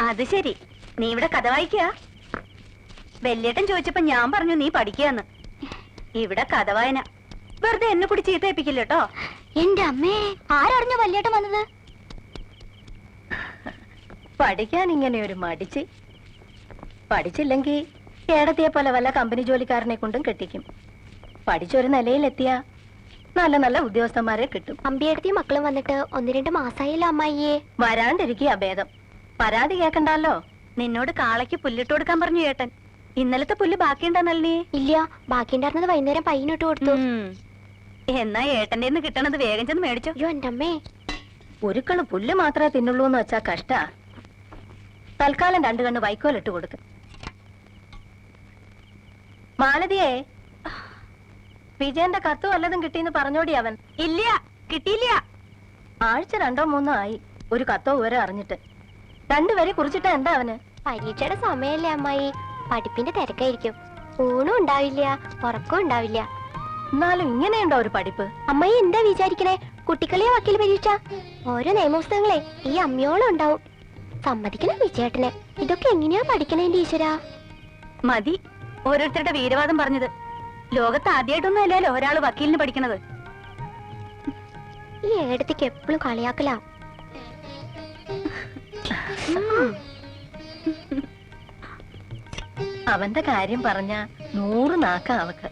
അത് ശരി, നീ ഇവിടെ കഥ വായിക്കുക. വല്യേട്ടൻ ചോദിച്ചപ്പോ ഞാൻ പറഞ്ഞു നീ പഠിക്കാന്ന്. ഇവിടെ കഥ വായന. വെറുതെ എന്നെ കൂടി ചീത്തയിപ്പിക്കില്ല കേട്ടോ. എന്റെ അമ്മേ, ആരറിഞ്ഞു വല്യേട്ടൻ വന്നത്? പഠിക്കാൻ ഇങ്ങനെ ഒരു മടിച്ച്. പഠിച്ചില്ലെങ്കിൽ കേടത്തിയെ പോലെ വല്ല കമ്പനി ജോലിക്കാരനെ കൊണ്ടും കെട്ടിക്കും. പഠിച്ചൊരു നിലയിലെത്തിയ നല്ല നല്ല ഉദ്യോഗസ്ഥന്മാരെ കിട്ടും. അമ്പിയടുത്തി മക്കളും വന്നിട്ട് 1-2 മാസായില്ല അമ്മായിയെ. വരാണ്ടിരിക്കുക ഭേദം. പരാതി കേക്കണ്ടല്ലോ. നിന്നോട് കാളയ്ക്ക് പുല്ലിട്ട് കൊടുക്കാൻ പറഞ്ഞു ചേട്ടൻ. ഇന്നലത്തെ പുല്ല് ബാക്കിയുണ്ടെന്നല്ലേ? ഇല്ല, ബാക്കിയുണ്ടായിരുന്നത് വൈകുന്നേരം പയ്യനിട്ട് കൊടുത്തു. എന്നാ ഏട്ടന്റെ കിട്ടണത് വേഗം ചെന്ന് മേടിച്ചോ. അയ്യോ എന്റെ അമ്മേ, ഒരുക്കള് പുല്ല് മാത്രമേ തിന്നുള്ളൂ എന്ന് വെച്ചാ കഷ്ട. തൽക്കാലം 2 കണ്ണ് വൈക്കോലിട്ട് കൊടുക്ക്. മാലതിയെ, വിജയന്റെ കത്ത് വല്ലതും കിട്ടിയെന്ന് പറഞ്ഞോടി അവൻ. ഇല്ല, കിട്ടിയില്ല. ആഴ്ച 2-3 ആയി ഒരു കത്തോ വരെ അറിഞ്ഞിട്ട്. 2 വരെ കുറിച്ചിട്ട എന്താ അവന്? പരീക്ഷയുടെ സമയല്ലേ അമ്മായി, പഠിപ്പിന്റെ തിരക്കായിരിക്കും. ഊണും ഉണ്ടാവില്ല, ഉറക്കം ഉണ്ടാവില്ല. എന്നാലും ഇങ്ങനെയുണ്ടോ ഒരു പഠിപ്പ്? അമ്മായി എന്താ വിചാരിക്കണേ? കുട്ടികളെ വക്കീൽ പരീക്ഷ, ഓരോ നിയമപുസ്തകങ്ങളെ ഈ അമ്മയോളം ഉണ്ടാവും. സമ്മതിക്കണം വിജയേട്ടനെ. ഇതൊക്കെ എങ്ങനെയാ പഠിക്കണേ എന്റെ ഈശ്വരാ? മതി ഓരോരുത്തരുടെ വീരവാദം പറഞ്ഞത്. ലോകത്ത് ആദ്യമായിട്ടൊന്നും അല്ലല്ലോ ഒരാള് വക്കീലിന് പഠിക്കണത്. ഈ ഏടത്തേക്ക് എപ്പോഴും കളിയാക്കലാ. അവന്റെ കാര്യം പറഞ്ഞ 100 നാക്ക അവക്ക്.